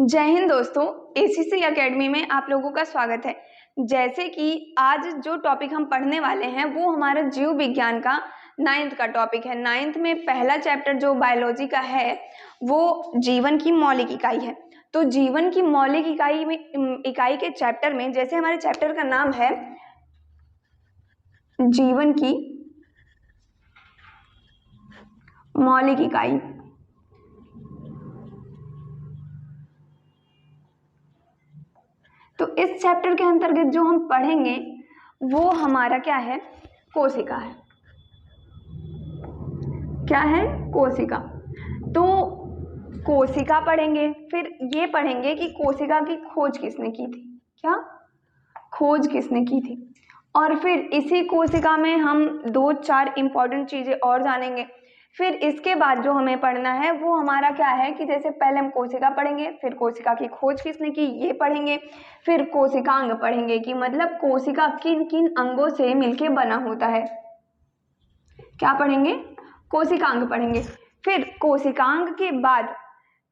जय हिंद दोस्तों, ACC academy में आप लोगों का स्वागत है। जैसे कि आज जो टॉपिक हम पढ़ने वाले हैं वो हमारा जीव विज्ञान का 9th का टॉपिक है। 9th में पहला चैप्टर जो बायोलॉजी का है वो जीवन की मौलिक इकाई है। तो जीवन की मौलिक इकाई के चैप्टर में, जैसे हमारे चैप्टर का नाम है जीवन की मौलिक इकाई, तो इस चैप्टर के अंतर्गत जो हम पढ़ेंगे वो हमारा क्या है, कोशिका है। क्या है? कोशिका। तो कोशिका पढ़ेंगे, फिर ये पढ़ेंगे कि कोशिका की खोज किसने की थी। क्या खोज किसने की थी? और फिर इसी कोशिका में हम 2-4 इंपॉर्टेंट चीजें और जानेंगे। फिर इसके बाद जो हमें पढ़ना है वो हमारा क्या है कि जैसे पहले हम कोशिका पढ़ेंगे, फिर कोशिका की खोज किसने की ये पढ़ेंगे, फिर कोशिकांग पढ़ेंगे कि मतलब कोशिका किन किन अंगों से मिलके बना होता है। क्या पढ़ेंगे? कोशिकांग पढ़ेंगे। फिर कोशिकांग के बाद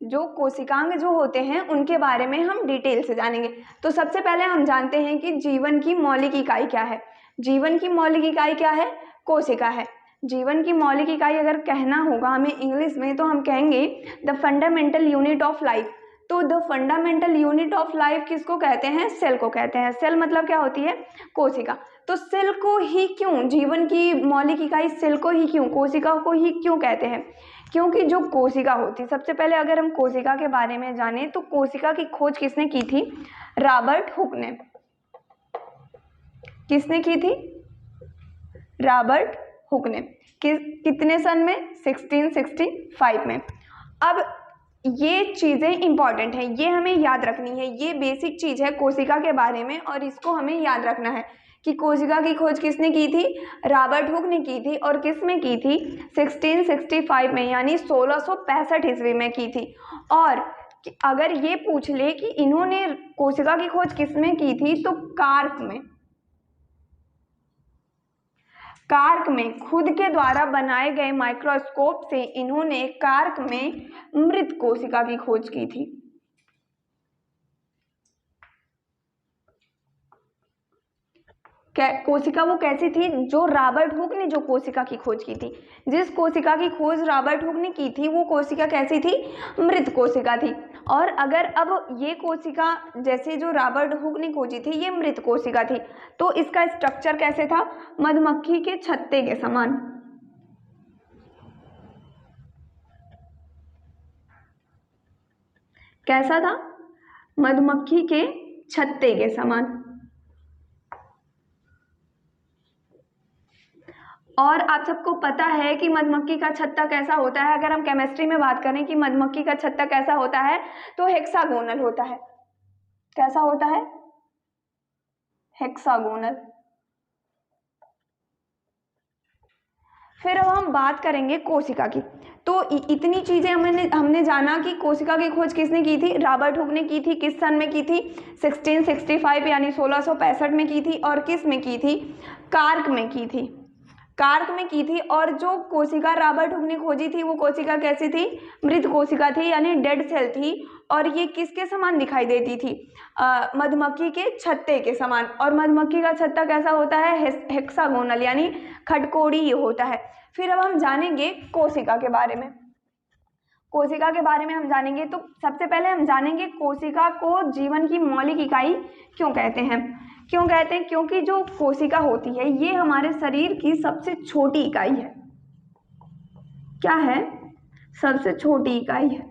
जो कोशिकांग जो होते हैं उनके बारे में हम डिटेल से जानेंगे। तो सबसे पहले हम जानते हैं कि जीवन की मौलिक इकाई क्या है। जीवन की मौलिक इकाई क्या है? कोशिका है। जीवन की मौलिक इकाई अगर कहना होगा हमें इंग्लिश में तो हम कहेंगे the fundamental unit of life. तो the fundamental unit of life किसको कहते हैं? सेल को कहते हैं। सेल मतलब क्या होती है? कोशिका। तो सेल को ही क्यों, जीवन की मौलिक इकाई सेल को ही क्यों, कोशिका को ही क्यों कहते हैं? क्योंकि जो कोशिका होती, सबसे पहले अगर हम कोशिका के बारे में जानें तो कोशिका की खोज किसने की थी? रॉबर्ट हुक ने। किसने की थी? रॉबर्ट हुक ने। कितने सन में? 1665 में। अब ये चीजें इंपॉर्टेंट है, ये हमें याद रखनी है। ये बेसिक चीज है कोशिका के बारे में और इसको हमें याद रखना है कि कोशिका की खोज किसने की थी? रॉबर्ट हुक ने की थी। और किस में की थी? 1665 में, यानी 1665 ईस्वी में की थी। और अगर ये पूछ ले कि इन्होंने कोशिका की खोज किस में की थी, तो कार्क में। कार्क में खुद के द्वारा बनाए गए माइक्रोस्कोप से इन्होंने कार्क में मृत कोशिका की खोज की थी। कोशिका वो कैसी थी? जो रॉबर्ट हुक ने जो कोशिका की खोज की थी, जिस कोशिका की खोज रॉबर्ट हुक ने की थी वो कोशिका कैसी थी? मृत कोशिका थी। और अगर अब ये कोशिका जैसे जो रॉबर्ट हुक ने खोजी थी ये मृत कोशिका थी, तो इसका स्ट्रक्चर कैसे था? मधुमक्खी के छत्ते के समान। कैसा था? मधुमक्खी के छत्ते के समान। और आप सबको पता है कि मधुमक्खी का छत्ता कैसा होता है। अगर हम केमिस्ट्री में बात करें कि मधुमक्खी का छत्ता कैसा होता है, तो हेक्सागोनल होता है। कैसा होता है? हेक्सागोनल। फिर अब हम बात करेंगे कोशिका की। तो इतनी चीजें हमने जाना कि कोशिका की खोज किसने की थी? रॉबर्ट हुक ने की थी। किस सन में की थी? 1665 यानी 1665 में की थी। और किस में की थी? कार्क में की थी। कार्क में की थी। और जो कोशिका रॉबर्ट हुक ने खोजी थी वो कोशिका कैसी थी? मृत कोशिका थी, यानी डेड सेल थी। और ये किसके समान दिखाई देती थी? मधुमक्खी के छत्ते के समान। और मधुमक्खी का छत्ता कैसा होता है? हेक्सागोनल, यानी खटकोड़ी होता है। फिर अब हम जानेंगे कोशिका के बारे में। कोशिका के बारे में हम जानेंगे तो सबसे पहले हम जानेंगे कोशिका को जीवन की मौलिक इकाई क्यों कहते हैं। क्यों कहते हैं? क्योंकि जो कोशिका होती है ये हमारे शरीर की सबसे छोटी इकाई है। क्या है? सबसे छोटी इकाई है।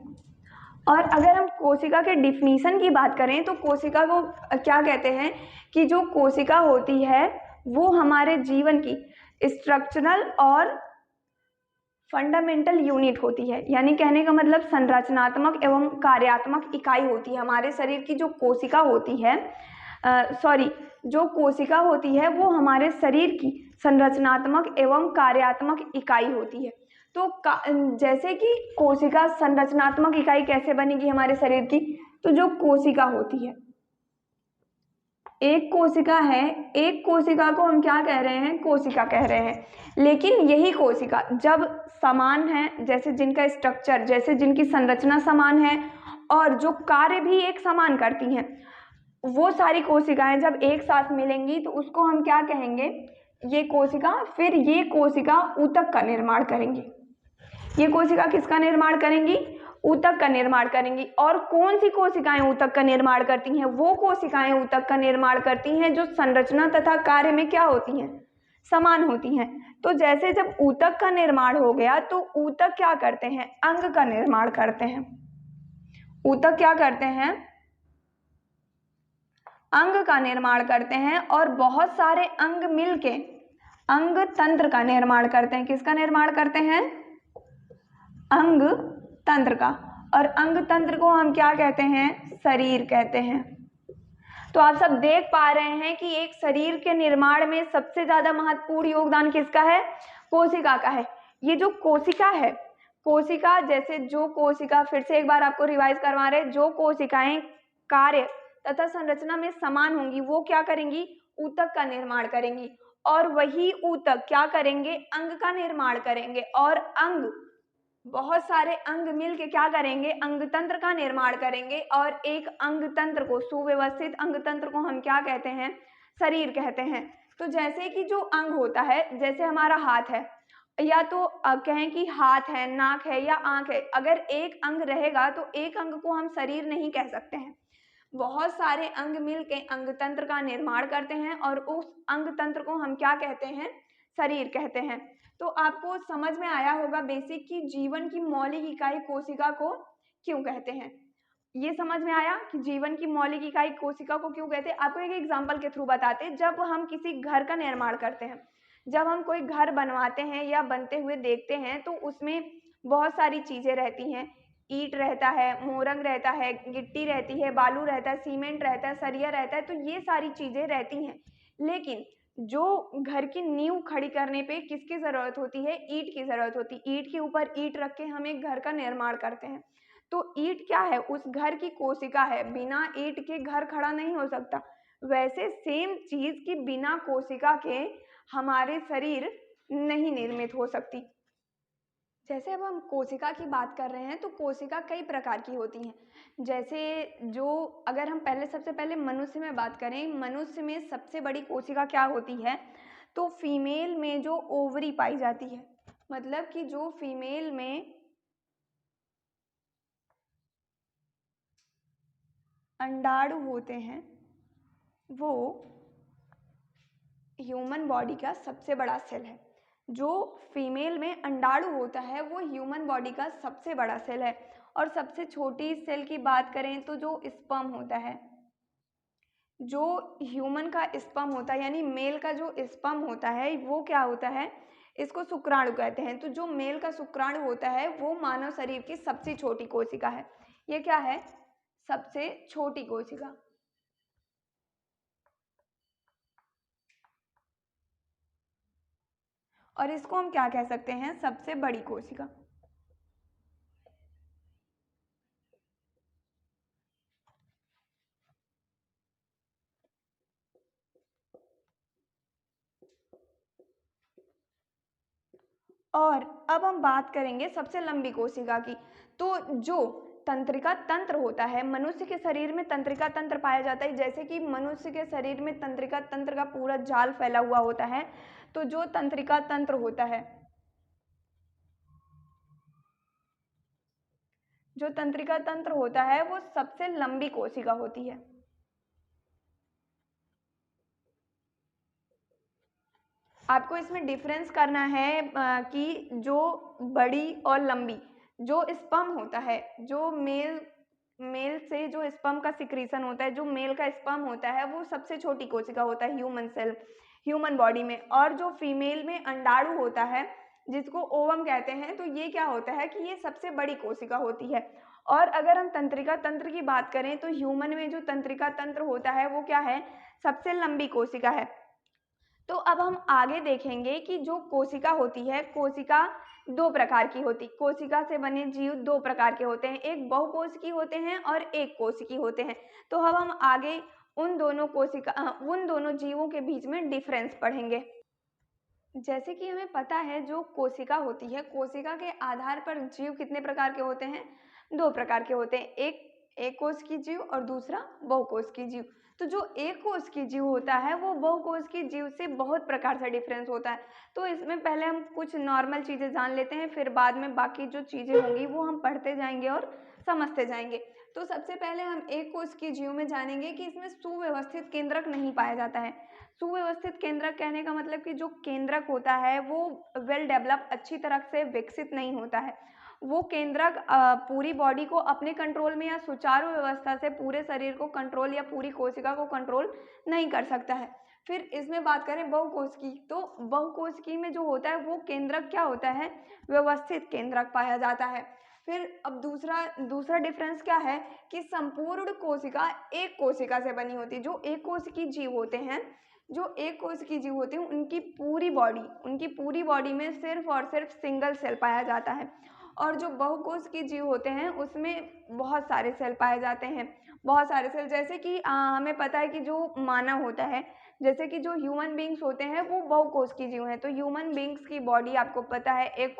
और अगर हम कोशिका के डिफिनीशन की बात करें तो कोशिका को क्या कहते हैं कि जो कोशिका होती है वो हमारे जीवन की स्ट्रक्चरल और फंडामेंटल यूनिट होती है। यानी कहने का मतलब संरचनात्मक एवं कार्यात्मक इकाई होती है। हमारे शरीर की जो कोशिका होती है, जो कोशिका होती है वो हमारे शरीर की संरचनात्मक एवं कार्यात्मक इकाई होती है। तो जैसे कि कोशिका संरचनात्मक इकाई कैसे बनेगी हमारे शरीर की? तो जो कोशिका होती है एक कोशिका है, एक कोशिका को हम क्या कह रहे हैं, कोशिका कह रहे हैं। लेकिन यही कोशिका जब समान है, जैसे जिनका स्ट्रक्चर, जैसे जिनकी संरचना समान है और जो कार्य भी एक समान करती हैं, वो सारी कोशिकाएं जब एक साथ मिलेंगी तो उसको हम क्या कहेंगे, ये कोशिका। फिर ये कोशिका ऊतक का निर्माण करेंगी। ये कोशिका किसका निर्माण करेंगी, ऊतक का निर्माण करेंगी। और कौन सी कोशिकाएं ऊतक का निर्माण करती हैं, वो कोशिकाएं ऊतक का निर्माण करती हैं जो संरचना तथा कार्य में क्या होती हैं, समान होती हैं। तो जैसे जब ऊतक का निर्माण हो गया तो ऊतक क्या करते हैं, अंग का निर्माण करते हैं। ऊतक क्या करते हैं, अंग का निर्माण करते हैं। और बहुत सारे अंग मिलके अंग तंत्र का निर्माण करते हैं। किसका निर्माण करते हैं, अंग तंत्र का। और अंग तंत्र को हम क्या कहते हैं, शरीर कहते हैं। तो आप सब देख पा रहे हैं कि एक शरीर के निर्माण में सबसे ज्यादा महत्वपूर्ण योगदान किसका है, कोशिका का है। ये जो कोशिका है, कोशिका जैसे जो कोशिका, फिर से एक बार आपको रिवाइज करवा रहे, जो कोशिकाएं कार्य तथा संरचना में समान होंगी वो क्या करेंगी, ऊतक का निर्माण करेंगी। और वही ऊतक क्या करेंगे, अंग का निर्माण करेंगे। और अंग, बहुत सारे अंग मिलके क्या करेंगे, अंग तंत्र का निर्माण करेंगे। और एक अंग तंत्र को, सुव्यवस्थित अंग तंत्र को हम क्या कहते हैं, शरीर कहते हैं। तो जैसे कि जो अंग होता है, जैसे हमारा हाथ है, या तो कहें कि हाथ है, नाक है या आंख है, अगर एक अंग रहेगा तो एक अंग को हम शरीर नहीं कह सकते हैं। बहुत सारे अंग मिलके अंग तंत्र का निर्माण करते हैं और उस अंग तंत्र को हम क्या कहते हैं, शरीर कहते हैं। तो आपको समझ में आया होगा बेसिक कि जीवन की मौलिक इकाई कोशिका को क्यों कहते हैं। ये समझ में आया कि जीवन की मौलिक इकाई कोशिका को क्यों कहते हैं। आपको एक एग्जांपल के थ्रू बताते हैं। जब हम किसी घर का निर्माण करते हैं, जब हम कोई घर बनवाते हैं या बनते हुए देखते हैं तो उसमें बहुत सारी चीजें रहती हैं। ईंट रहता है, मोरंग रहता है, गिट्टी रहती है, बालू रहता है, सीमेंट रहता है, सरिया रहता है। तो ये सारी चीजें रहती हैं। लेकिन जो घर की नींव खड़ी करने पे किसकी जरूरत होती है, ईंट की जरूरत होती है। ईंट के ऊपर ईंट रख के हम एक घर का निर्माण करते हैं। तो ईंट क्या है, उस घर की कोशिका है। बिना ईंट के घर खड़ा नहीं हो सकता। वैसे सेम चीज की बिना कोशिका के हमारे शरीर नहीं निर्मित हो सकती। जैसे अब हम कोशिका की बात कर रहे हैं तो कोशिका कई प्रकार की होती हैं। जैसे जो, अगर हम सबसे पहले मनुष्य में बात करें, मनुष्य में सबसे बड़ी कोशिका क्या होती है, तो फीमेल में जो ओवरी पाई जाती है, मतलब कि जो फीमेल में अंडाणु होते हैं, वो ह्यूमन बॉडी का सबसे बड़ा सेल है। जो फीमेल में अंडाणु होता है वो ह्यूमन बॉडी का सबसे बड़ा सेल है। और सबसे छोटी सेल की बात करें तो जो स्पर्म होता है, जो ह्यूमन का स्पर्म होता है, यानी मेल का जो स्पर्म होता है वो क्या होता है, इसको शुक्राणु कहते हैं। तो जो मेल का शुक्राणु होता है वो मानव शरीर की सबसे छोटी कोशिका है। ये क्या है, सबसे छोटी कोशिका। और इसको हम क्या कह सकते हैं, सबसे बड़ी कोशिका। और अब हम बात करेंगे सबसे लंबी कोशिका की। तो जो तंत्रिका तंत्र होता है, मनुष्य के शरीर में तंत्रिका तंत्र पाया जाता है। जैसे कि मनुष्य के शरीर में तंत्रिका तंत्र का पूरा जाल फैला हुआ होता है। तो जो तंत्रिका तंत्र होता है, जो तंत्रिका तंत्र होता है वो सबसे लंबी कोशिका होती है। आपको इसमें डिफरेंस करना है कि जो बड़ी और लंबी, जो स्पर्म होता है, जो मेल से जो स्पर्म का सिक्रीशन होता है, जो मेल का स्पर्म होता है वो सबसे छोटी कोशिका होता है ह्यूमन बॉडी में। और जो फीमेल में अंडाणु होता है जिसको ओवम कहते हैं, तो ये क्या होता है कि ये सबसे बड़ी कोशिका होती है। और अगर हम तंत्रिका तंत्र की बात करें तो ह्यूमन में जो तंत्रिका तंत्र होता है वो क्या है, सबसे लंबी कोशिका है। तो अब हम आगे देखेंगे कि जो कोशिका होती है, कोशिका दो प्रकार की होती। कोशिका से बने जीव दो प्रकार के होते हैं, एक बहुकोशिकी होते हैं और एक कोशिकी होते हैं। तो अब हम आगे उन दोनों जीवों के बीच में डिफरेंस पढ़ेंगे। जैसे कि हमें पता है जो कोशिका होती है, कोशिका के आधार पर जीव कितने प्रकार के होते हैं? 2 प्रकार के होते हैं, एक कोश की जीव और दूसरा बहुकोश की जीव। तो जो एक कोश की जीव होता है वो बहुकोश की जीव से बहुत प्रकार से डिफरेंस होता है। तो इसमें पहले हम कुछ नॉर्मल चीज़ें जान लेते हैं, फिर बाद में बाकी जो चीज़ें होंगी वो हम पढ़ते जाएंगे और समझते जाएंगे। तो सबसे पहले हम एक कोश की जीव में जानेंगे कि इसमें सुव्यवस्थित केंद्रक नहीं पाया जाता है। सुव्यवस्थित केंद्रक कहने का मतलब कि जो केंद्रक होता है वो वेल डेवलप, अच्छी तरह से विकसित नहीं होता है। वो केंद्रक पूरी बॉडी को अपने कंट्रोल में या सुचारू व्यवस्था से पूरे शरीर को कंट्रोल या पूरी कोशिका को कंट्रोल नहीं कर सकता है। फिर इसमें बात करें बहुकोश की, तो बहुकोश की में जो होता है वो केंद्रक क्या होता है? व्यवस्थित केंद्रक पाया जाता है। फिर अब दूसरा डिफरेंस क्या है कि संपूर्ण कोशिका एक कोशिका से बनी होती है। जो एक कोश की जीव होते हैं, जो एक कोश की जीव होती है उनकी पूरी बॉडी में सिर्फ और सिर्फ सिंगल सेल पाया जाता है। और जो बहुकोश की जीव होते हैं उसमें बहुत सारे सेल पाए जाते हैं, बहुत सारे सेल। जैसे कि हमें पता है कि जो मानव होता है, जैसे कि जो ह्यूमन बींग्स होते हैं वो बहुकोश की जीव हैं। तो ह्यूमन बींग्स की बॉडी आपको पता है एक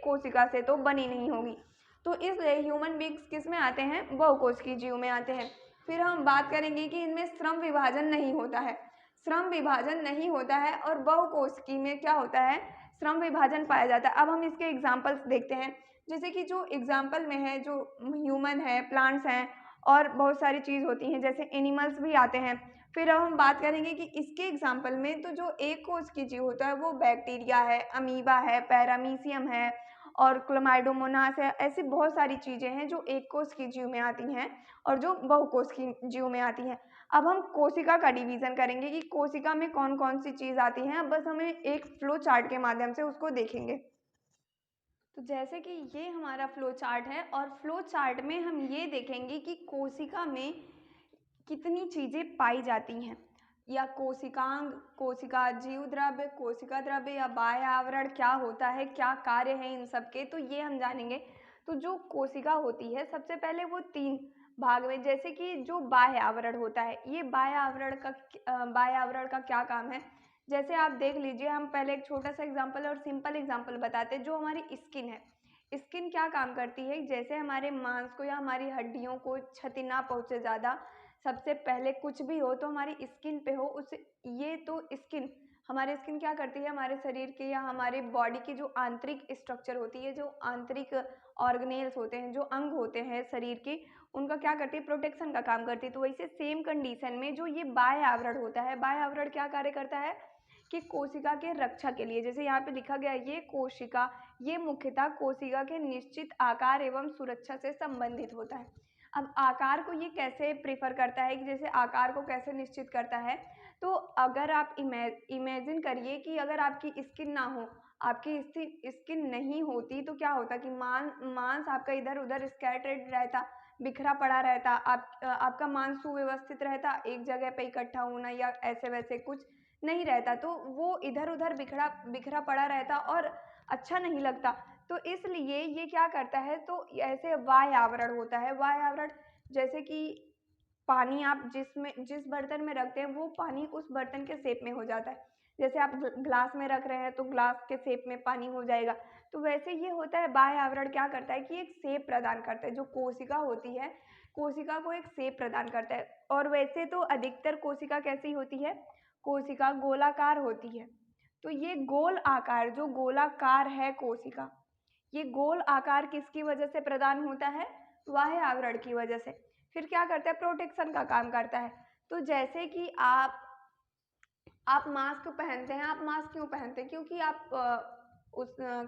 कोशिका से तो बनी नहीं होगी, तो इसलिए ह्यूमन बींग्स किस में आते हैं? बहुकोश की जीव में आते हैं। फिर हम बात करेंगे कि इनमें श्रम विभाजन नहीं होता है, श्रम विभाजन नहीं होता है और बहुकोशिकी में क्या होता है? श्रम विभाजन पाया जाता है। अब हम इसके एग्जाम्पल्स देखते हैं। जैसे कि जो एग्जाम्पल में है, जो ह्यूमन है, प्लांट्स हैं और बहुत सारी चीज़ होती हैं, जैसे एनिमल्स भी आते हैं। फिर अब हम बात करेंगे कि इसके एग्जाम्पल में तो जो एक कोश की जीव होता है वो बैक्टीरिया है, अमीबा है, पैरामीशियम है और क्लोमाइडोमोनास है। ऐसी बहुत सारी चीज़ें हैं जो एक कोश की जीव में आती हैं और जो बहुकोश की जीव में आती हैं। अब हम कोशिका का डिवीज़न करेंगे कि कोशिका में कौन कौन सी चीज़ आती हैं। अब बस हमें एक फ्लो चार्ट के माध्यम से उसको देखेंगे। तो जैसे कि ये हमारा फ्लो चार्ट है और फ्लो चार्ट में हम ये देखेंगे कि कोशिका में कितनी चीज़ें पाई जाती हैं, या कोशिकांग, कोशिका जीव द्रव्य, कोशिका द्रव्य या बाह्य आवरण क्या होता है, क्या कार्य है इन सब के, तो ये हम जानेंगे। तो जो कोशिका होती है सबसे पहले वो 3 भाग में, जैसे कि जो बाह्य आवरण होता है, ये बाह्य आवरण का क्या काम है? जैसे आप देख लीजिए, हम पहले एक छोटा सा एग्जांपल और सिंपल एग्जांपल बताते हैं। जो हमारी स्किन है, स्किन क्या काम करती है? जैसे हमारे मांस को या हमारी हड्डियों को क्षति ना पहुंचे ज़्यादा, सबसे पहले कुछ भी हो तो हमारी स्किन पे हो, उस ये तो स्किन, हमारी स्किन क्या करती है? हमारे शरीर के या हमारे बॉडी की जो आंतरिक स्ट्रक्चर होती है, जो आंतरिक ऑर्गेनेल्स होते हैं, जो अंग होते हैं शरीर के, उनका क्या करती है? प्रोटेक्शन का काम करती है। तो वैसे सेम कंडीशन में जो ये बाह्य आवरण होता है, बाह्य आवरण क्या कार्य करता है? कि कोशिका के रक्षा के लिए, जैसे यहाँ पे लिखा गया है, ये कोशिका, ये मुख्यतः कोशिका के निश्चित आकार एवं सुरक्षा से संबंधित होता है। अब आकार को ये कैसे प्रेफर करता है, कि जैसे आकार को कैसे निश्चित करता है? तो अगर आप इमेजिन करिए कि अगर आपकी स्किन ना हो, आपकी स्किन नहीं होती तो क्या होता कि मांस आपका इधर उधर स्कैटर्ड रहता, बिखरा पड़ा रहता, आपका मांस सुव्यवस्थित रहता, एक जगह पे इकट्ठा होना या ऐसे वैसे कुछ नहीं रहता, तो वो इधर उधर बिखरा पड़ा रहता और अच्छा नहीं लगता। तो इसलिए ये क्या करता है? तो ऐसे बाह्य आवरण होता है। बाह्य आवरण जैसे कि पानी आप जिस बर्तन में रखते हैं वो पानी उस बर्तन के शेप में हो जाता है। जैसे आप ग्लास में रख रहे हैं तो ग्लास के शेप में पानी हो जाएगा। तो वैसे ये होता है, बाह्य आवरण क्या करता है कि एक शेप प्रदान करता है। जो कोशिका होती है, कोशिका को एक शेप प्रदान करता है। और वैसे तो अधिकतर कोशिका कैसी होती है? कोशिका गोलाकार होती है। तो ये गोल आकार, जो गोलाकार है कोशिका, ये गोल आकार किसकी वजह से प्रदान होता है? बाह्य आवरण की वजह से। फिर क्या करता है? प्रोटेक्शन का काम करता है। तो जैसे कि आप मास्क पहनते हैं, आप मास्क क्यों पहनते हैं? क्योंकि आप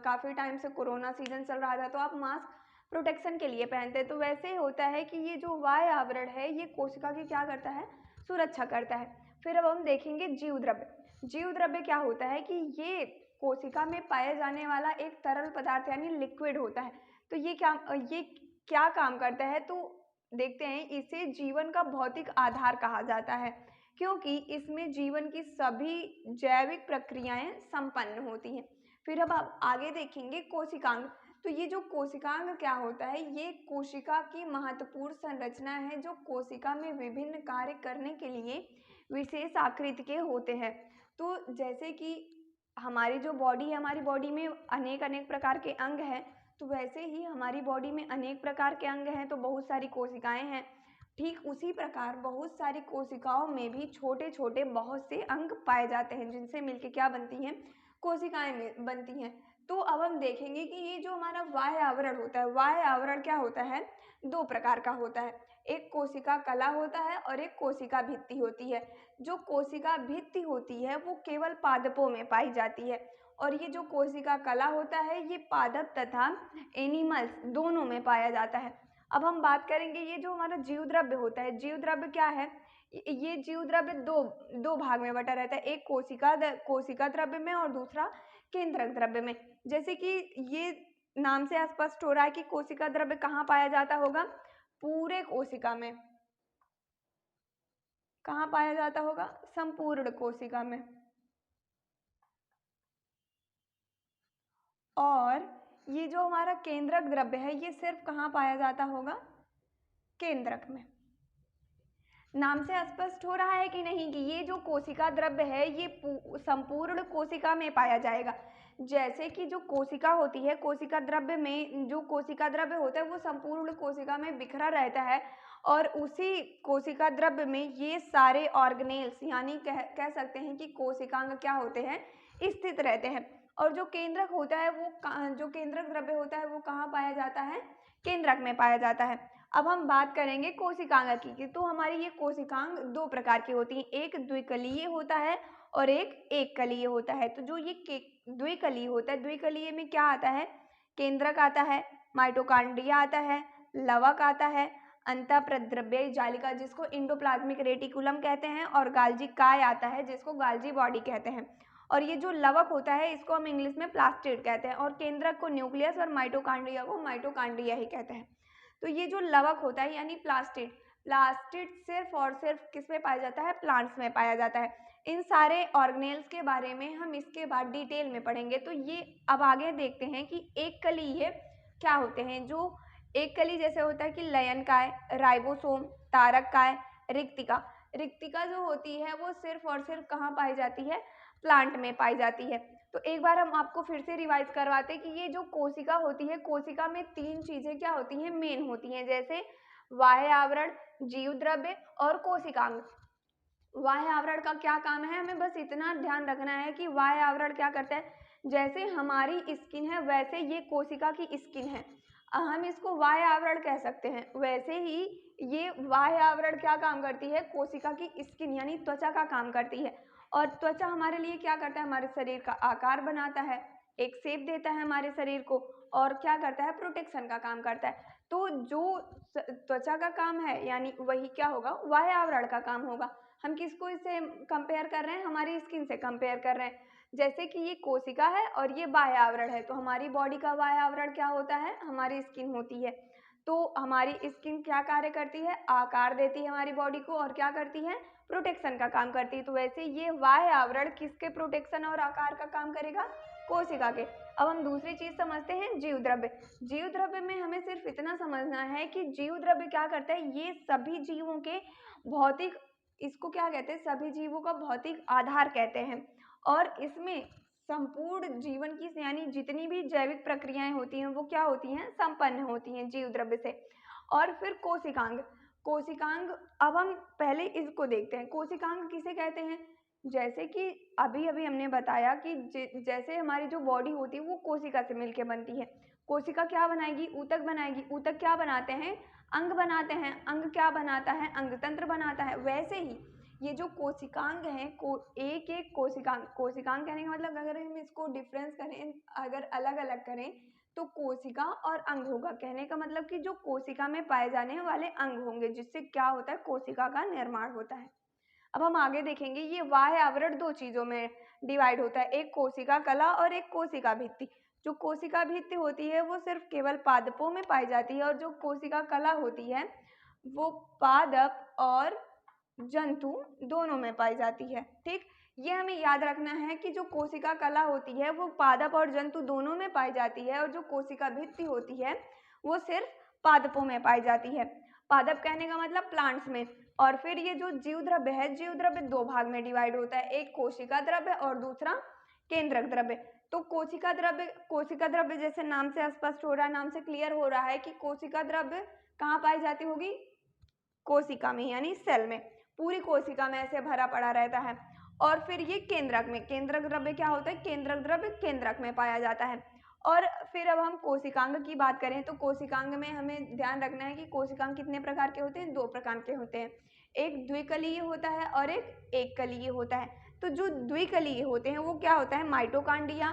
काफ़ी टाइम से कोरोना सीजन चल रहा था तो आप मास्क प्रोटेक्शन के लिए पहनते हैं। तो वैसे ही होता है कि ये जो बाह्य आवरण है ये कोशिका की क्या करता है? सुरक्षा करता है। फिर अब हम देखेंगे जीव द्रव्य। जीव द्रव्य क्या होता है कि ये कोशिका में पाए जाने वाला एक तरल पदार्थ यानी लिक्विड होता है। तो ये क्या काम करता है? तो देखते हैं, इसे जीवन का भौतिक आधार कहा जाता है क्योंकि इसमें जीवन की सभी जैविक प्रक्रियाएं संपन्न होती हैं। फिर अब आप आगे देखेंगे कोशिकांग। तो ये जो कोशिकांग क्या होता है, ये कोशिका की महत्वपूर्ण संरचना है जो कोशिका में विभिन्न कार्य करने के लिए विशेष आकृति के होते हैं। तो जैसे कि हमारी जो बॉडी है, हमारी बॉडी में अनेक अनेक प्रकार के अंग हैं, तो वैसे ही हमारी बॉडी में अनेक प्रकार के अंग हैं, तो बहुत सारी कोशिकाएं हैं। ठीक उसी प्रकार बहुत सारी कोशिकाओं में भी छोटे छोटे बहुत से अंग पाए जाते हैं, जिनसे मिलके क्या बनती हैं, कोशिकाएं बनती हैं। तो अब हम देखेंगे कि ये जो हमारा बाह्य आवरण होता है, बाह्य आवरण क्या होता है, दो प्रकार का होता है। एक कोशिका कला होता है और एक कोशिका भित्ति होती है। जो कोशिका भित्ति होती है वो केवल पादपों में पाई जाती है, और ये जो कोशिका कला होता है ये पादप तथा एनिमल्स दोनों में पाया जाता है। अब हम बात करेंगे ये जो हमारा जीव द्रव्य होता है, जीव द्रव्य क्या है, ये जीव द्रव्य दो भाग में बटा रहता है, एक कोशिका द्रव्य में और दूसरा केंद्रक द्रव्य में। जैसे कि ये नाम से स्पष्ट हो रहा है कि कोशिका द्रव्य कहाँ पाया जाता होगा, पूरे कोशिका में। कहाँ पाया जाता होगा, संपूर्ण कोशिका में। और ये जो हमारा केंद्रक द्रव्य है ये सिर्फ कहाँ पाया जाता होगा, केंद्रक में। नाम से स्पष्ट हो रहा है कि नहीं कि ये जो कोशिका द्रव्य है ये संपूर्ण कोशिका में पाया जाएगा। जैसे कि जो कोशिका होती है, कोशिका द्रव्य में जो कोशिका द्रव्य होता है वो संपूर्ण कोशिका में बिखरा रहता है, और उसी कोशिका द्रव्य में ये सारे ऑर्गेनेल्स यानी कह सकते हैं कि कोशिकांग क्या होते हैं, स्थित रहते हैं। और जो केंद्रक होता है वो जो केंद्रक द्रव्य होता है वो कहाँ पाया जाता है, केंद्रक में पाया जाता है। अब हम बात करेंगे कोशिकांग की। तो हमारी ये कोशिकांग दो प्रकार की होती हैं, एक द्विकलीय होता है और एक एककलीय होता है। तो जो ये द्विकलीय होता है, द्विकलीय में क्या आता है, केंद्रक आता है, माइटोकांड्रिया आता है, लवक आता है, अंतःप्रद्रव्य जालिका जिसको इंडोप्लाज्मिक रेटिकुलम कहते हैं, और गाल्जी काय आता है जिसको गाल्जी बॉडी कहते हैं। और ये जो लवक होता है इसको हम इंग्लिश में प्लास्टिड कहते हैं, और केंद्रक को न्यूक्लियस और माइटोकांड्रिया को माइटोकांड्रिया ही कहते हैं। तो ये जो लवक होता है यानी प्लास्टिड, प्लास्टिड सिर्फ और सिर्फ किस में पाया जाता है, प्लांट्स में पाया जाता है। इन सारे ऑर्गेनेल्स के बारे में हम इसके बाद डिटेल में पढ़ेंगे। तो ये अब आगे देखते हैं कि एक कलीय क्या होते हैं। जो एक कली जैसे होता है कि लयनकाय, राइबोसोम, तारककाय, रिक्तिका। रिक्तिका जो होती है वो सिर्फ और सिर्फ कहाँ पाई जाती है, प्लांट में पाई जाती है। तो एक बार हम आपको फिर से रिवाइज करवाते हैं कि ये जो कोशिका होती है, कोशिका में तीन चीजें क्या होती हैं, मेन होती हैं, जैसे बाह्य आवरण, जीव द्रव्य और कोशिकांग। बाह्य आवरण का क्या काम है, हमें बस इतना ध्यान रखना है कि बाह्य आवरण क्या करता है, जैसे हमारी स्किन है वैसे ये कोशिका की स्किन है, हम इसको बाह्य आवरण कह सकते हैं। वैसे ही ये बाह्य आवरण क्या काम करती है, कोशिका की स्किन यानी त्वचा का काम करती है। और त्वचा हमारे लिए क्या करता है, हमारे शरीर का आकार बनाता है, एक शेप देता है हमारे शरीर को, और क्या करता है, प्रोटेक्शन का काम करता है। तो जो त्वचा का काम है यानी वही क्या होगा, बाह्य आवरण का काम होगा। हम किसको इससे कंपेयर कर रहे हैं, हमारी स्किन से कंपेयर कर रहे हैं। जैसे कि ये कोशिका है और ये बाह्य आवरण है, तो हमारी बॉडी का बाह्य आवरण क्या होता है, हमारी स्किन होती है। तो हमारी स्किन क्या कार्य करती है, आकार देती है हमारी बॉडी को, और क्या करती है, प्रोटेक्शन का काम करती है। तो वैसे ये बाह्य आवरण किसके प्रोटेक्शन और आकार का काम करेगा, कोशिका के। अब हम दूसरी चीज समझते हैं, जीव द्रव्य। जीव द्रव्य में हमें सिर्फ इतना समझना है कि जीव द्रव्य क्या करता है, ये सभी जीवों के भौतिक, इसको क्या कहते हैं, सभी जीवों का भौतिक आधार कहते हैं। और इसमें संपूर्ण जीवन की यानी जितनी भी जैविक प्रक्रियाएं होती हैं वो क्या होती हैं, संपन्न होती हैं जीव द्रव्य से। और फिर कोशिकांग। कोशिकांग, अब हम पहले इसको देखते हैं, कोशिकांग किसे कहते हैं। जैसे कि अभी अभी हमने बताया कि जैसे हमारी जो बॉडी होती है वो कोशिका से मिलकर बनती है। कोशिका क्या बनाएगी, ऊतक बनाएगी, ऊतक क्या बनाते हैं, अंग बनाते हैं, अंग क्या बनाता है, अंगतंत्र बनाता है। वैसे ही ये जो कोशिकांग हैं, एक एक कोशिकांग कहने का मतलब अगर हम इसको डिफरेंस करें, अगर अलग अलग करें तो कोशिका और अंग होगा। कहने का मतलब कि जो कोशिका में पाए जाने वाले अंग होंगे, जिससे क्या होता है, कोशिका का निर्माण होता है। अब हम आगे देखेंगे, ये बाह्य आवरण दो चीजों में डिवाइड होता है, एक कोशिका कला और एक कोशिका भित्ति। जो कोशिका भित्ति होती है वो सिर्फ केवल पादपों में पाई जाती है, और जो कोशिका कला होती है वो पादप और जंतु दोनों में पाई जाती है। ठीक, ये हमें याद रखना है कि जो कोशिका कला होती है वो पादप और जंतु दोनों में पाई जाती है, और जो कोशिका भित्ति होती है वो सिर्फ पादपों में पाई जाती है। पादप कहने का मतलब प्लांट्स में। और फिर ये जो जीव द्रव्य है, जीव द्रव्य दो भाग में डिवाइड होता है, एक कोशिका द्रव्य और दूसरा केंद्रक द्रव्य। तो कोशिका द्रव्य जैसे नाम से स्पष्ट हो रहा है, नाम से क्लियर हो रहा है कि कोशिका द्रव्य कहाँ पाई जाती होगी, कोशिका में, यानी सेल में, पूरी कोशिका में ऐसे भरा पड़ा रहता है। और फिर ये केंद्रक में, केंद्रक द्रव्य क्या होता है, केंद्रक द्रव्य केंद्रक में पाया जाता है। और फिर अब हम कोशिकांग की बात करें तो कोशिकांग में हमें ध्यान रखना है कि कोशिकांग कितने प्रकार के होते हैं, दो प्रकार के होते हैं, एक द्विकलीय होता है और एक एककलीय होता है। तो जो द्विकलीय होते हैं वो क्या होता है, माइटोकांड्रिया,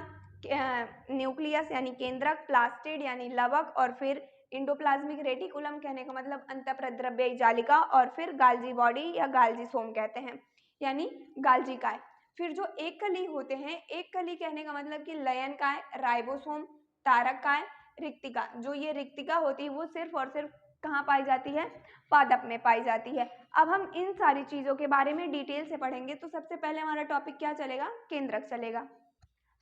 न्यूक्लियस यानी केंद्रक, प्लास्टिड यानी लवक, और फिर इंडोप्लाज्मिक रेटिकुलम कहने का मतलब अंतःप्रद्रव्य जालिका, और फिर गाल्जी बॉडी या गाल्जी सोम कहते हैं यानी गाल्जी काय। फिर जो एक कली होते हैं, एक कली कहने का मतलब कि लयन काय, राइबोसोम, तारक काय, रिक्तिका। जो ये रिक्तिका होती है वो सिर्फ और सिर्फ कहाँ पाई जाती है, पादप में पाई जाती है। अब हम इन सारी चीजों के बारे में डिटेल से पढ़ेंगे। तो सबसे पहले हमारा टॉपिक क्या चलेगा, केंद्रक चलेगा,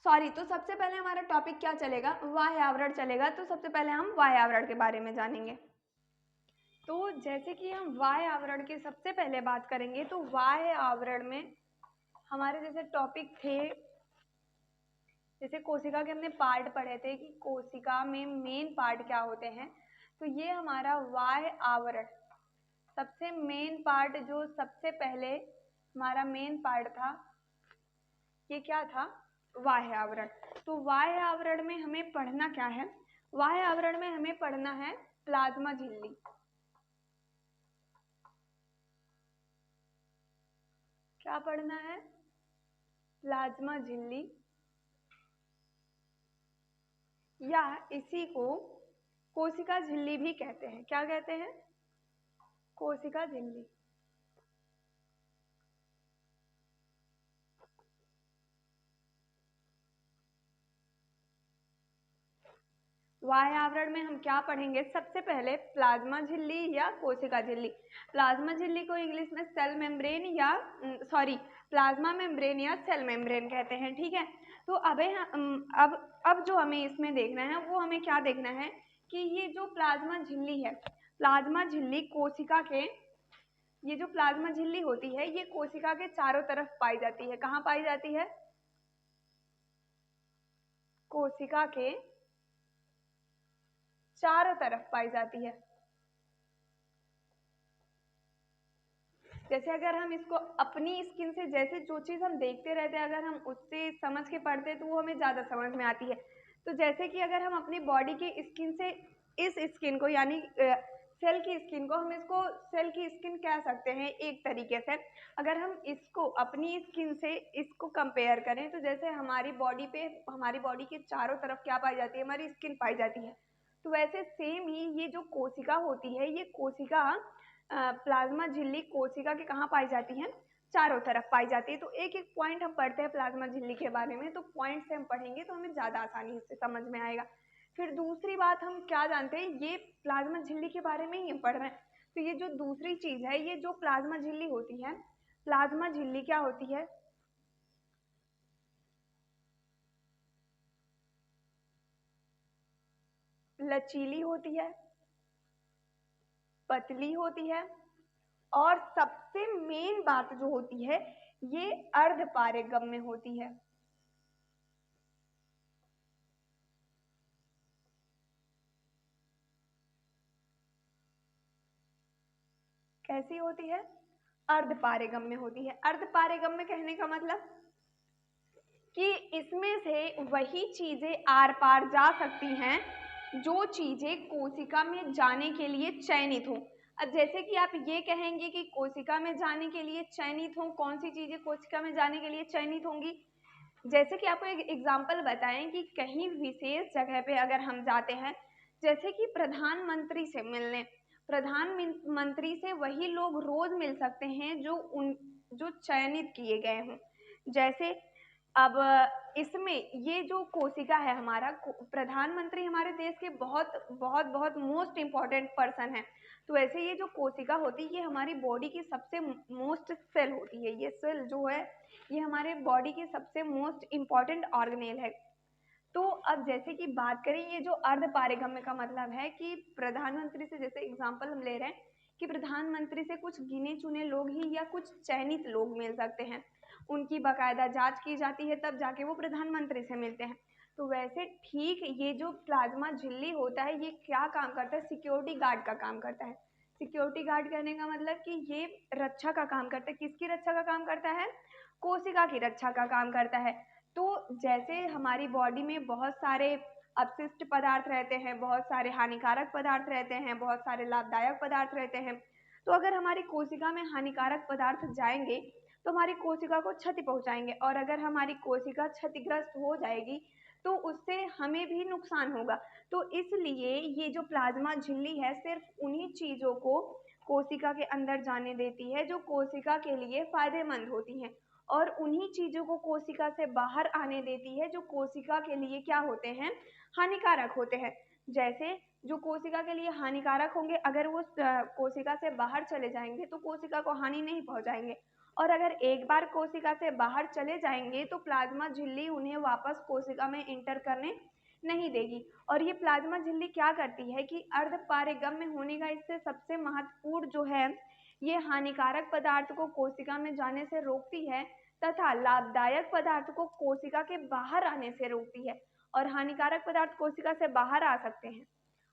तो सबसे पहले हमारा टॉपिक क्या चलेगा, बाह्य आवरण चलेगा। तो सबसे पहले हम बाह्य आवरण के बारे में जानेंगे। तो जैसे कि हम बाह्य आवरण की सबसे पहले बात करेंगे, तो बाह्य आवरण में हमारे जैसे टॉपिक थे, जैसे कोशिका के हमने पार्ट पढ़े थे कि कोशिका में मेन पार्ट क्या होते हैं। तो ये हमारा बाह्य आवरण, सबसे मेन पार्ट, जो सबसे पहले हमारा मेन पार्ट था, ये क्या था, बाह्य आवरण। तो बाह्य आवरण में हमें पढ़ना क्या है, बाह्य आवरण में हमें पढ़ना है प्लाज्मा झिल्ली। क्या पढ़ना है, प्लाज्मा झिल्ली, या इसी को कोशिका झिल्ली भी कहते हैं। क्या कहते हैं, कोशिका झिल्ली। बाह्य आवरण में हम क्या पढ़ेंगे, सबसे पहले प्लाज्मा झिल्ली या कोशिका झिल्ली। प्लाज्मा झिल्ली को इंग्लिश में सेल मेम्ब्रेन या प्लाज्मा मेम्ब्रेन या सेल मेम्ब्रेन कहते हैं, ठीक है। तो अब जो हमें इसमें देखना है वो हमें क्या देखना है कि ये जो प्लाज्मा झिल्ली है, प्लाज्मा झिल्ली कोशिका के, ये जो प्लाज्मा झिल्ली होती है ये कोशिका के चारों तरफ पाई जाती है। कहाँ पाई जाती है, कोशिका के चारों तरफ पाई जाती है। जैसे अगर हम इसको अपनी स्किन से, जैसे जो चीज हम देखते रहते हैं अगर हम उससे समझ के पढ़ते हैं तो वो हमें ज्यादा समझ में आती है। तो जैसे कि अगर हम अपनी बॉडी की स्किन से इस स्किन को, यानी सेल की स्किन को, हम इसको सेल की स्किन कह सकते हैं एक तरीके से। अगर हम इसको अपनी स्किन से इसको कंपेयर करें तो जैसे हमारी बॉडी पे, हमारी बॉडी के चारों तरफ क्या पाई जाती है, हमारी स्किन पाई जाती है। तो वैसे सेम ही ये जो कोशिका होती है, ये कोशिका प्लाज्मा झिल्ली कोशिका के कहाँ पाई जाती है, चारों तरफ पाई जाती है। तो एक एक पॉइंट हम पढ़ते हैं प्लाज्मा झिल्ली के बारे में, तो पॉइंट से हम पढ़ेंगे तो हमें ज्यादा आसानी से समझ में आएगा। फिर दूसरी बात हम क्या जानते हैं, ये प्लाज्मा झिल्ली के बारे में ही हम पढ़ रहे हैं। तो ये जो दूसरी चीज है, ये जो प्लाज्मा झिल्ली होती है, प्लाज्मा झिल्ली क्या होती है, लचीली होती है, पतली होती है, और सबसे मेन बात जो होती है ये अर्धपारगम्य होती है। कैसी होती है, अर्धपारगम्य होती है। अर्धपारगम्य कहने का मतलब कि इसमें से वही चीजें आर पार जा सकती हैं जो चीजें कोशिका में जाने के लिए चयनित हो। अब जैसे कि आप ये कहेंगे कि कोशिका में जाने के लिए चयनित हो, कौन सी चीजें कोशिका में जाने के लिए चयनित होंगी। जैसे कि आपको एक एग्जाम्पल बताएं कि कहीं विशेष जगह पे अगर हम जाते हैं, जैसे कि प्रधानमंत्री से मिलने, प्रधानमंत्री से वही लोग रोज मिल सकते हैं जो चयनित किए गए हों। जैसे अब इसमें ये जो कोशिका है हमारा, प्रधानमंत्री हमारे देश के बहुत बहुत बहुत मोस्ट इम्पॉर्टेंट पर्सन है। तो ऐसे ये जो कोशिका होती है ये हमारी बॉडी की सबसे मोस्ट सेल होती है। ये सेल जो है ये हमारे बॉडी की सबसे मोस्ट इम्पॉर्टेंट ऑर्गेनेल है। तो अब जैसे कि बात करें, ये जो अर्धपारगम्य का मतलब है कि प्रधानमंत्री से, जैसे एग्जांपल हम ले रहे हैं कि प्रधानमंत्री से कुछ गिने चुने लोग ही या कुछ चयनित लोग मिल सकते हैं, उनकी बाकायदा जांच की जाती है तब जाके वो प्रधानमंत्री से मिलते हैं। तो वैसे ठीक ये जो प्लाज्मा झिल्ली होता है ये क्या काम करता है, सिक्योरिटी गार्ड का काम करता है। सिक्योरिटी गार्ड कहने का मतलब कि ये रक्षा का काम करता है। किसकी रक्षा का काम करता है? कोशिका की रक्षा का काम करता है। तो जैसे हमारी बॉडी में बहुत सारे अपशिष्ट पदार्थ रहते हैं, बहुत सारे हानिकारक पदार्थ रहते हैं, बहुत सारे लाभदायक पदार्थ रहते हैं। तो अगर हमारी कोशिका में हानिकारक पदार्थ जाएंगे तो हमारी कोशिका को क्षति पहुंचाएंगे, और अगर हमारी कोशिका क्षतिग्रस्त हो जाएगी तो उससे हमें भी नुकसान होगा। तो इसलिए ये जो प्लाज्मा झिल्ली है सिर्फ उन्हीं चीजों को कोशिका के अंदर जाने देती है जो कोशिका के लिए फायदेमंद होती हैं, और उन्हीं चीजों को कोशिका से बाहर आने देती है जो कोशिका के लिए क्या होते हैं, हानिकारक होते हैं। जैसे जो कोशिका के लिए हानिकारक होंगे अगर वो कोशिका से बाहर चले जाएंगे तो कोशिका को हानि नहीं पहुंचाएंगे, और अगर एक बार कोशिका से बाहर चले जाएंगे तो प्लाज्मा झिल्ली उन्हें वापस कोशिका में इंटर करने नहीं देगी। और ये प्लाज्मा झिल्ली क्या करती है कि अर्धपारगम्य होने का इससे सबसे महत्वपूर्ण जो है, ये हानिकारक पदार्थ को कोशिका में जाने से रोकती है तथा लाभदायक पदार्थ को कोशिका के बाहर आने से रोकती है। और हानिकारक पदार्थ कोशिका से बाहर आ सकते हैं,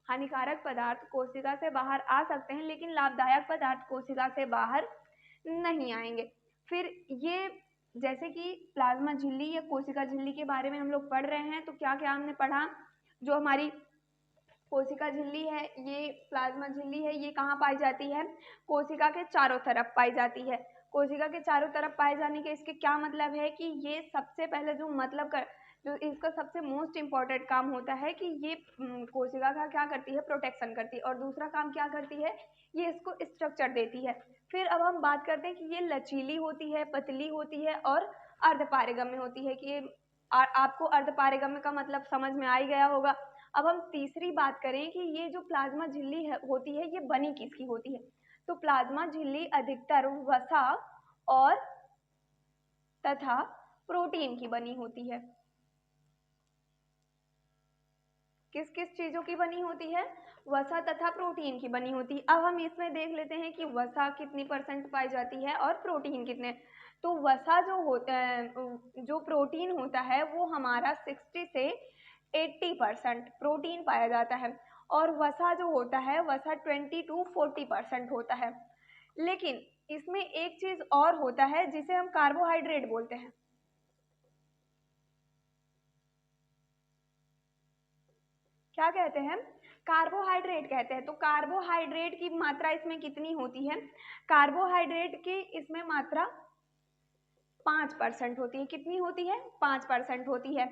हानिकारक पदार्थ कोशिका से बाहर आ सकते हैं लेकिन लाभदायक पदार्थ कोशिका से बाहर नहीं आएंगे। फिर ये जैसे कि प्लाज्मा झिल्ली या कोशिका झिल्ली के बारे में हम लोग पढ़ रहे हैं, तो क्या क्या हमने पढ़ा? जो हमारी कोशिका झिल्ली है, ये प्लाज्मा झिल्ली है, ये कहाँ पाई जाती है? कोशिका के चारों तरफ पाई जाती है। कोशिका के चारों तरफ पाए जाने के इसके क्या मतलब है कि ये सबसे पहले जो इसका सबसे मोस्ट इम्पॉर्टेंट काम होता है कि ये कोशिका का क्या करती है, प्रोटेक्शन करती है, और दूसरा काम क्या करती है, ये इसको स्ट्रक्चर देती है। फिर अब हम बात करते हैं कि ये लचीली होती है, पतली होती है और अर्धपारगम्य होती है। कि आपको अर्धपारगम्य का मतलब समझ में आ ही गया होगा। अब हम तीसरी बात करें कि ये जो प्लाज्मा झिल्ली होती है ये बनी किसकी होती है? तो प्लाज्मा झिल्ली अधिकतर वसा और तथा प्रोटीन की बनी होती है। किस किस चीजों की बनी होती है? वसा तथा प्रोटीन की बनी होती है। अब हम इसमें देख लेते हैं कि वसा कितनी % पाई जाती है और प्रोटीन कितने। तो वसा जो होता है, जो प्रोटीन होता है वो हमारा 60 से 80% प्रोटीन पाया जाता है, और वसा जो होता है वसा 20 to 40% होता है। लेकिन इसमें एक चीज और होता है जिसे हम कार्बोहाइड्रेट बोलते हैं। क्या कहते हैं? कार्बोहाइड्रेट कहते हैं। तो कार्बोहाइड्रेट की मात्रा इसमें कितनी होती है? कार्बोहाइड्रेट की इसमें मात्रा 5% होती है। कितनी होती है? 5% होती है।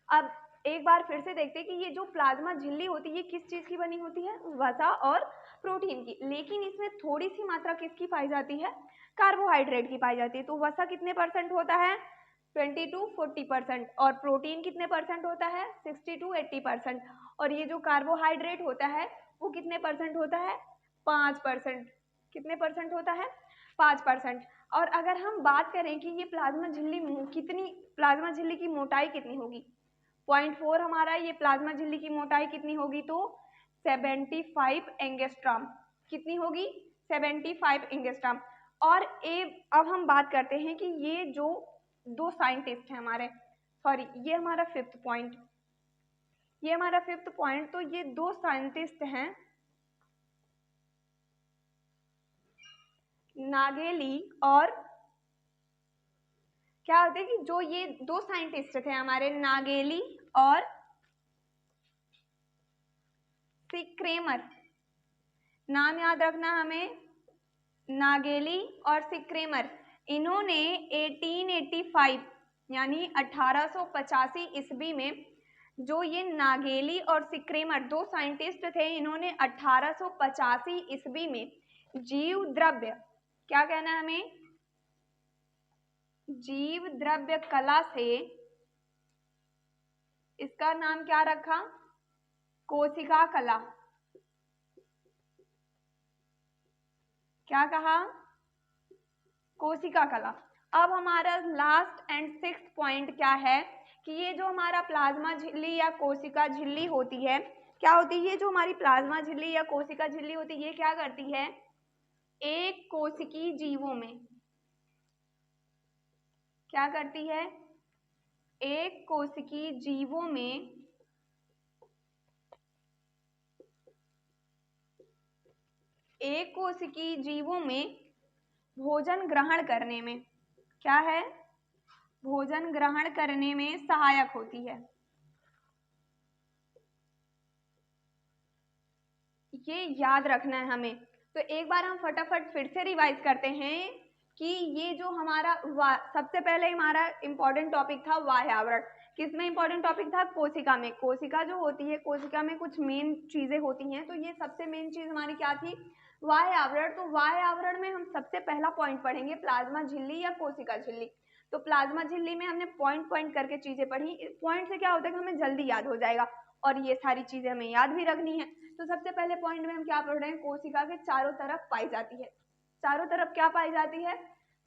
अब एक बार फिर से देखते हैं कि ये जो प्लाज्मा झिल्ली होती है ये किस चीज की बनी होती है? वसा और प्रोटीन की। लेकिन इसमें थोड़ी सी मात्रा किसकी पाई जाती है? कार्बोहाइड्रेट की पाई जाती है। तो वसा कितने % होता है? 20 to 40%। और प्रोटीन कितने % होता है? 60 to 80%। और ये जो कार्बोहाइड्रेट होता है वो कितने % होता है? 5%। कितने % होता है? 5%। और अगर हम बात करें कि ये प्लाज्मा झिल्ली की मोटाई कितनी होगी? 0.4 हमारा ये प्लाज्मा झिल्ली की मोटाई कितनी होगी? तो 75 एंगस्ट्रॉम। कितनी होगी? 75 एंगस्ट्रॉम। और अब हम बात करते हैं कि ये जो दो साइंटिस्ट हैं हमारे, सॉरी ये हमारा फिफ्थ पॉइंट, तो ये दो साइंटिस्ट हैं नागेली और क्या होते हैं कि जो ये दो साइंटिस्ट थे हमारे नागेली और सिक्रेमर, नाम याद रखना हमें, नागेली और सिक्रेमर। इन्होंने 1885 यानी 1885 ईस्वी में, जो ये नागेली और सिक्रेमर दो साइंटिस्ट थे, इन्होंने 1885 ईस्वी में जीव द्रव्य, क्या कहना है हमें, जीव द्रव्य कला से इसका नाम क्या रखा? कोशिका कला। क्या कहा? कोशिका कला। अब हमारा लास्ट एंड 6th पॉइंट क्या है कि ये जो हमारा प्लाज्मा झिल्ली या कोशिका झिल्ली होती है, क्या होती है? ये जो हमारी प्लाज्मा झिल्ली या कोशिका झिल्ली होती है, ये क्या करती है? एक कोशिकीय जीवों में क्या करती है? एक कोशिकीय जीवों में भोजन ग्रहण करने में क्या है? भोजन ग्रहण करने में सहायक होती है। ये याद रखना है हमें। तो एक बार हम फटाफट फिर से रिवाइज करते हैं कि ये जो हमारा सबसे पहले हमारा इंपॉर्टेंट टॉपिक था वाह्य आवरण। किसमें इंपॉर्टेंट टॉपिक था? कोशिका में। कोशिका जो होती है, कोशिका में कुछ मेन चीजें होती हैं, तो ये सबसे मेन चीज हमारी क्या थी? वाह्य आवरण। तो वाह्य आवरण में हम सबसे पहला पॉइंट पढ़ेंगे प्लाज्मा झिल्ली या कोशिका झिल्ली। तो प्लाज्मा झिल्ली में हमने पॉइंट पॉइंट करके चीजें पढ़ी। पॉइंट से क्या होता है कि हमें जल्दी याद हो जाएगा और ये सारी चीजें हमें याद भी रखनी है। तो सबसे पहले पॉइंट में हम क्या पढ़ रहे हैं? कोशिका के चारों तरफ पाई जाती है। चारों तरफ क्या पाई जाती है?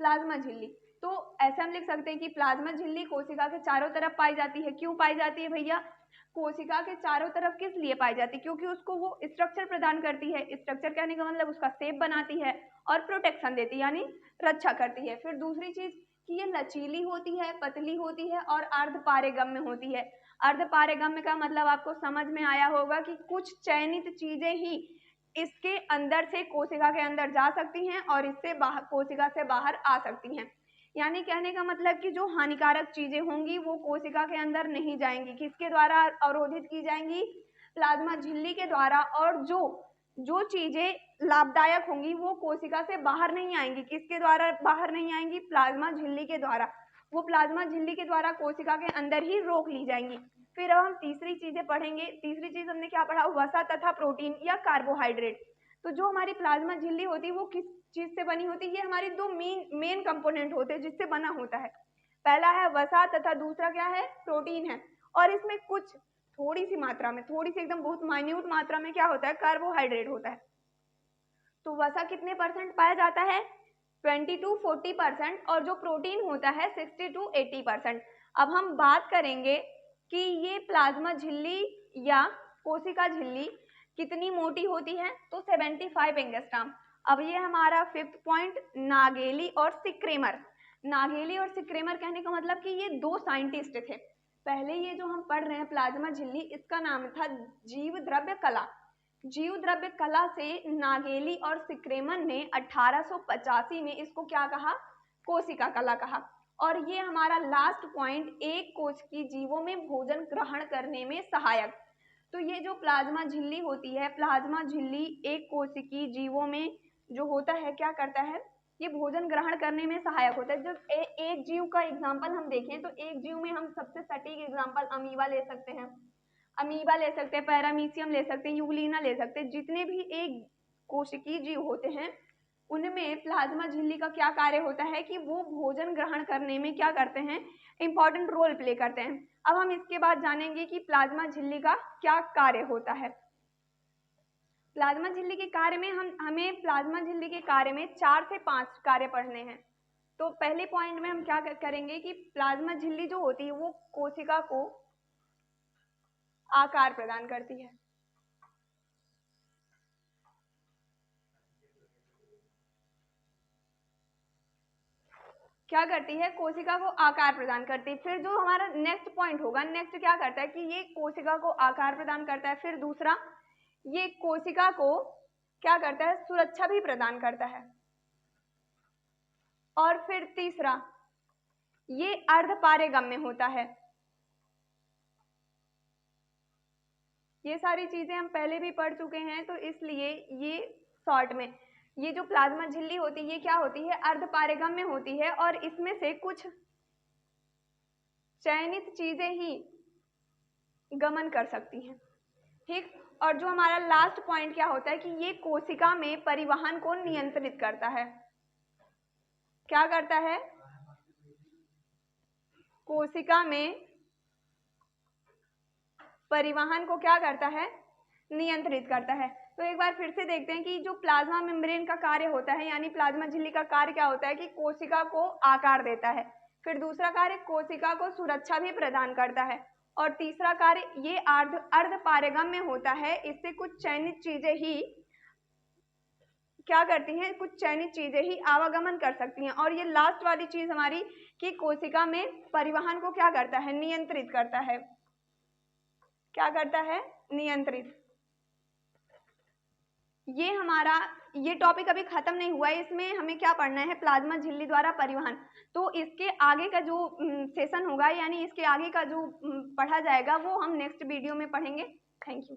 प्लाज्मा झिल्ली। तो ऐसे हम लिख सकते हैं कि प्लाज्मा झिल्ली कोशिका के चारों तरफ पाई जाती है। क्यों पाई जाती है भैया? कोशिका के चारों तरफ किस लिए पाई जाती है? क्योंकि उसको वो स्ट्रक्चर प्रदान करती है। स्ट्रक्चर कहने का मतलब उसका शेप बनाती है और प्रोटेक्शन देती है, यानी रक्षा करती है। फिर दूसरी चीज कि ये लचीली होती है, पतली होती है और अर्धपारेगम्य होती है। अर्धपारेगम्य का मतलब आपको समझ में आया होगा कि कुछ चयनित चीजें ही इसके अंदर से कोशिका के अंदर जा सकती हैं और इससे बाहर, कोशिका से बाहर आ सकती हैं। यानी कहने का मतलब कि जो हानिकारक चीजें होंगी वो कोशिका के अंदर नहीं जाएंगी। किसके द्वारा अवरोधित की जाएंगी? प्लाज्मा झिल्ली के द्वारा। और जो चीजें लाभदायक होंगी वो कोशिका से बाहर नहीं आएंगी। किसके द्वारा बाहर नहीं आएंगी? प्लाज्मा झिल्ली के द्वारा। वो प्लाज्मा झिल्ली के द्वारा कोशिका के अंदर ही रोक ली जाएंगी। फिर अब हम तीसरी चीजें पढ़ेंगे। तीसरी चीज हमने क्या पढ़ा? वसा तथा प्रोटीन या कार्बोहाइड्रेट। तो जो हमारी प्लाज्मा झिल्ली होती है वो किस चीज से बनी होती है? ये हमारी दो मेन कंपोनेंट होते हैं जिससे बना होता है। पहला है वसा तथा दूसरा क्या है? प्रोटीन है। और इसमें कुछ थोड़ी सी मात्रा में, थोड़ी सी एकदम बहुत माइन्यूट मात्रा में क्या होता है? कार्बोहाइड्रेट होता है। तो वसा कितने परसेंट पाया जाता है? 20 to 40%। और जो प्रोटीन होता है 60 to 80%। अब हम बात करेंगे कि ये प्लाज्मा झिल्ली या कोशिका झिल्ली कितनी मोटी होती है? तो 75 एंगस्ट्रॉम। अब ये हमारा 5th पॉइंट नागेली और सिक्रेमर। नागेली और सिक्रेमर कहने का मतलब कि ये दो साइंटिस्ट थे। पहले ये जो हम पढ़ रहे हैं प्लाज्मा झिल्ली, इसका नाम था जीव द्रव्य कला। जीव द्रव्य कला से नागेली और सिक्रेमन ने 1885 में इसको क्या कहा? कोशिका कला कहा। और ये हमारा लास्ट पॉइंट, एक कोशिकीय जीवों में भोजन ग्रहण करने में सहायक। तो ये जो प्लाज्मा झिल्ली होती है, प्लाज्मा झिल्ली एक कोशिकीय जीवों में जो होता है क्या करता है? ये भोजन ग्रहण करने में सहायक होता है। जब एक जीव का एग्जाम्पल हम देखें तो एक जीव में हम सबसे सटीक एग्जाम्पल अमीबा ले सकते हैं। अमीबा ले सकते हैं, पैरामीशियम ले सकते हैं, यूग्लिना ले सकते हैं। जितने भी एक कोशिकीय जीव होते हैं उनमें प्लाज्मा झिल्ली का क्या कार्य होता है कि वो भोजन ग्रहण करने में क्या करते हैं? इंपॉर्टेंट रोल प्ले करते हैं। अब हम इसके बाद जानेंगे कि प्लाज्मा झिल्ली का क्या कार्य होता है। प्लाज्मा झिल्ली के कार्य में हमें प्लाज्मा झिल्ली के कार्य में 4 से 5 कार्य पढ़ने हैं। तो पहले पॉइंट में हम क्या करेंगे कि प्लाज्मा झिल्ली जो होती है वो कोशिका को आकार प्रदान करती है। क्या करती है? कोशिका को आकार प्रदान करती है। फिर जो हमारा नेक्स्ट पॉइंट होगा, नेक्स्ट क्या करता है कि ये कोशिका को आकार प्रदान करता है। फिर दूसरा, ये कोशिका को क्या करता है? सुरक्षा भी प्रदान करता है। और फिर तीसरा, ये अर्धपारेगम्य होता है। ये सारी चीजें हम पहले भी पढ़ चुके हैं, तो इसलिए ये शॉर्ट में, ये जो प्लाज्मा झिल्ली होती है ये क्या होती है? अर्धपारेगम्य होती है और इसमें से कुछ चयनित चीजें ही गमन कर सकती हैं। ठीक। और जो हमारा लास्ट पॉइंट क्या होता है कि ये कोशिका में परिवहन को नियंत्रित करता है। क्या करता है? कोशिका में परिवहन को क्या करता है, नियंत्रित करता है। तो एक बार फिर से देखते हैं कि जो प्लाज्मा मेम्ब्रेन का कार्य होता है, यानी प्लाज्मा झिल्ली का कार्य क्या होता है कि कोशिका को आकार देता है। फिर दूसरा कार्य कोशिका को सुरक्षा भी प्रदान करता है, और तीसरा कार्य ये अर्ध पारगम्य होता है, इससे कुछ चयनित चीजें ही क्या करती हैं, कुछ चयनित चीजें ही आवागमन कर सकती हैं। और ये लास्ट वाली चीज हमारी कि कोशिका में परिवहन को क्या करता है, नियंत्रित करता है। क्या करता है, नियंत्रित। ये हमारा ये टॉपिक अभी खत्म नहीं हुआ है, इसमें हमें क्या पढ़ना है, प्लाज्मा झिल्ली द्वारा परिवहन। तो इसके आगे का जो सेशन होगा, यानी इसके आगे का जो पढ़ा जाएगा वो हम नेक्स्ट वीडियो में पढ़ेंगे। Thank you.